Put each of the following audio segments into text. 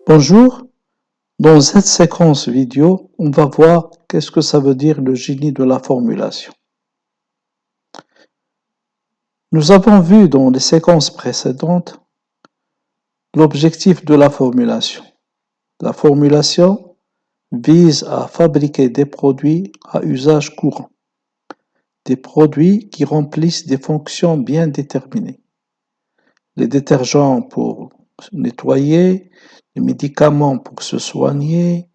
Bonjour, dans cette séquence vidéo, on va voir qu'est-ce que ça veut dire le génie de la formulation. Nous avons vu dans les séquences précédentes l'objectif de la formulation. La formulation vise à fabriquer des produits à usage courant, des produits qui remplissent des fonctions bien déterminées. Les détergents pour nettoyer, les médicaments pour se soigner,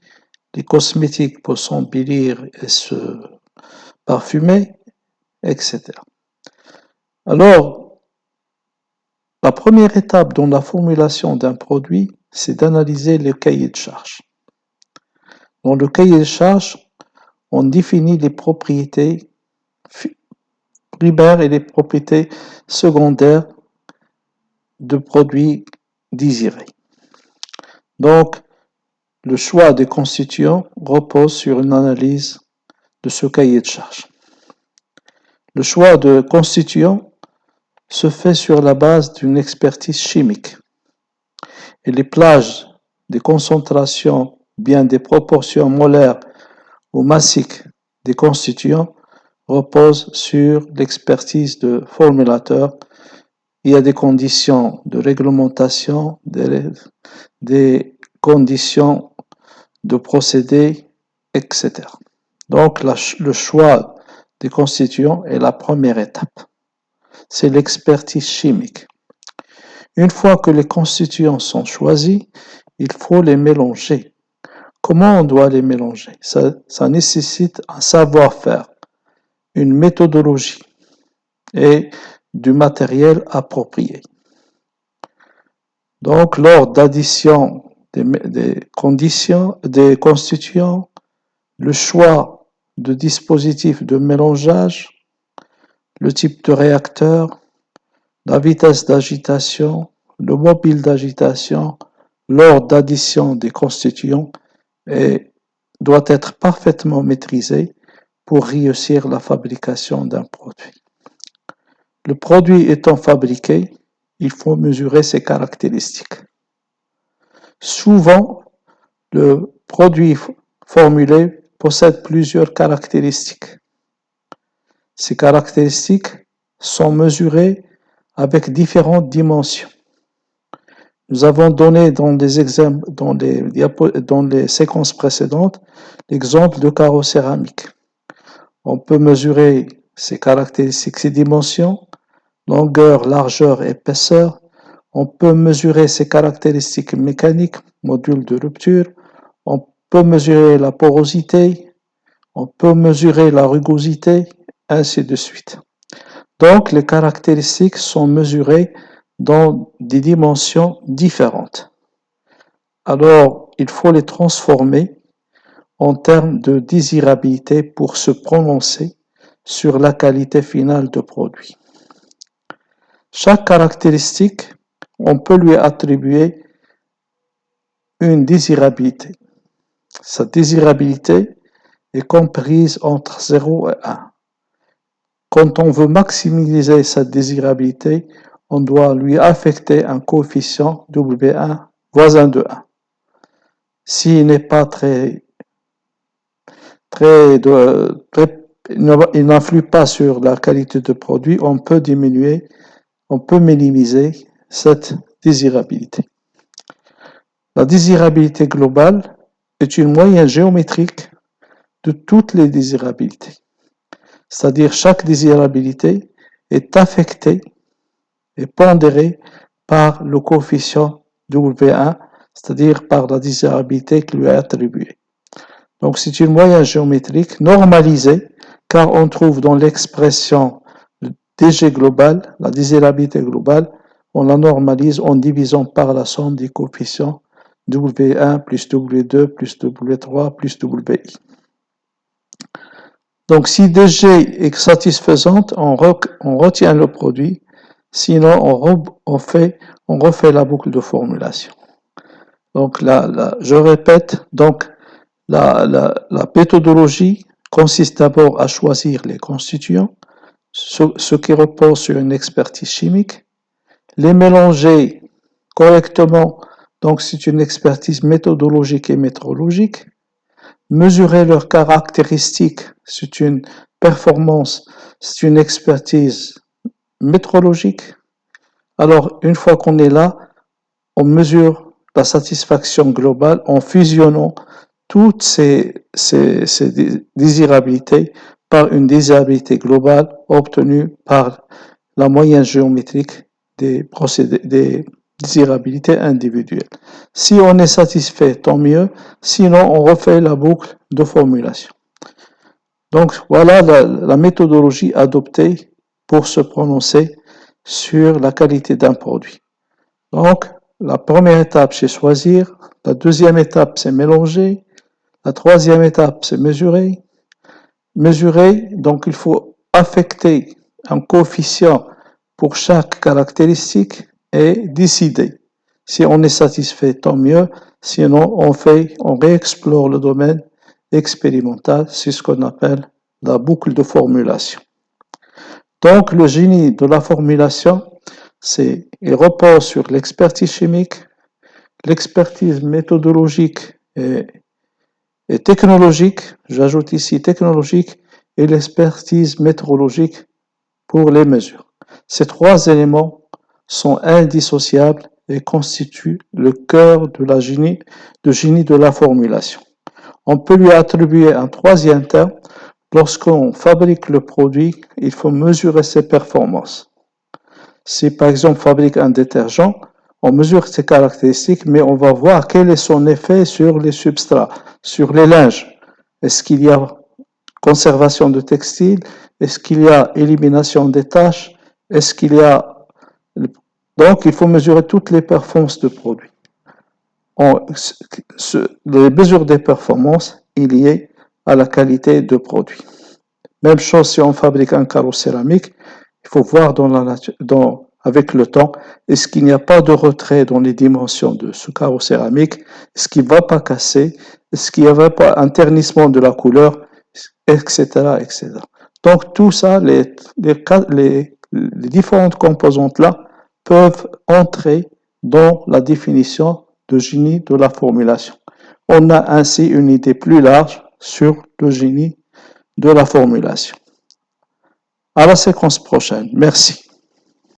les cosmétiques pour s'embellir et se parfumer, etc. Alors, la première étape dans la formulation d'un produit, c'est d'analyser le cahier de charge. Dans le cahier de charge, on définit les propriétés primaires et les propriétés secondaires de produits désirés. Donc, le choix des constituants repose sur une analyse de ce cahier de charge. Le choix de constituants se fait sur la base d'une expertise chimique et les plages des concentrations, bien des proportions molaires ou massiques des constituants reposent sur l'expertise de formulateur. Il y a des conditions de réglementation, des conditions de procédé, etc. Donc, le choix des constituants est la première étape. C'est l'expertise chimique. Une fois que les constituants sont choisis, il faut les mélanger. Comment on doit les mélanger? Ça nécessite un savoir-faire, une méthodologie et du matériel approprié. Donc, lors d'addition des constituants, le choix de dispositif de mélangeage, le type de réacteur, la vitesse d'agitation, le mobile d'agitation, lors d'addition des constituants doit être parfaitement maîtrisé pour réussir la fabrication d'un produit. Le produit étant fabriqué, il faut mesurer ses caractéristiques. Souvent, le produit formulé possède plusieurs caractéristiques. Ces caractéristiques sont mesurées avec différentes dimensions. Nous avons donné dans les séquences précédentes l'exemple de carreau céramique. On peut mesurer ces caractéristiques, ces dimensions, longueur, largeur, épaisseur. On peut mesurer ces caractéristiques mécaniques, module de rupture. On peut mesurer la porosité. On peut mesurer la rugosité, ainsi de suite. Donc, les caractéristiques sont mesurées dans des dimensions différentes. Alors, il faut les transformer en termes de désirabilité pour se prononcer sur la qualité finale du produit. Chaque caractéristique, on peut lui attribuer une désirabilité. Sa désirabilité est comprise entre 0 et 1. Quand on veut maximiser sa désirabilité, on doit lui affecter un coefficient W1 voisin de 1. S'il n'est pas il n'influe pas sur la qualité de produit, on peut minimiser cette désirabilité. La désirabilité globale est une moyenne géométrique de toutes les désirabilités. C'est-à-dire chaque désirabilité est affectée et pondérée par le coefficient W1, c'est-à-dire par la désirabilité qui lui est attribuée. Donc c'est une moyenne géométrique normalisée, car on trouve dans l'expression DG globale, la désirabilité globale, on la normalise en divisant par la somme des coefficients W1 plus W2 plus W3 plus WI. Donc si DG est satisfaisante, on retient le produit, sinon on refait la boucle de formulation. Donc je répète, donc la méthodologie consiste d'abord à choisir les constituants, ce qui repose sur une expertise chimique, les mélanger correctement Donc, c'est une expertise méthodologique et métrologique. Mesurer leurs caractéristiques, c'est une performance, c'est une expertise métrologique. Alors, une fois qu'on est là, on mesure la satisfaction globale en fusionnant toutes ces désirabilités par une désirabilité globale obtenue par la moyenne géométrique des désirabilités individuelles. Si on est satisfait, tant mieux. Sinon, on refait la boucle de formulation. Donc, voilà la méthodologie adoptée pour se prononcer sur la qualité d'un produit. Donc, la première étape, c'est choisir. La deuxième étape, c'est mélanger. La troisième étape, c'est mesurer. Mesurer, donc il faut affecter un coefficient pour chaque caractéristique et décider. Si on est satisfait, tant mieux. Sinon, on réexplore le domaine expérimental. C'est ce qu'on appelle la boucle de formulation. Donc, le génie de la formulation, il repose sur l'expertise chimique, l'expertise méthodologique et technologique, j'ajoute ici technologique, et l'expertise métrologique pour les mesures. Ces trois éléments sont indissociables et constituent le cœur de génie de la formulation. On peut lui attribuer un troisième terme. Lorsqu'on fabrique le produit, il faut mesurer ses performances. Si par exemple on fabrique un détergent, on mesure ses caractéristiques, mais on va voir quel est son effet sur les substrats, sur les linges. Est-ce qu'il y a conservation de textiles? Est-ce qu'il y a élimination des taches? Est-ce qu'il y a... Donc, il faut mesurer toutes les performances de produits. Les mesures des performances est liée à la qualité de produit. Même chose si on fabrique un carreau céramique, il faut voir avec le temps, est-ce qu'il n'y a pas de retrait dans les dimensions de ce carreau céramique? Est-ce qu'il ne va pas casser? Est-ce qu'il n'y avait pas un ternissement de la couleur? Etc., etc. Donc tout ça, les différentes composantes-là peuvent entrer dans la définition de génie de la formulation. On a ainsi une idée plus large sur le génie de la formulation. À la séquence prochaine. Merci.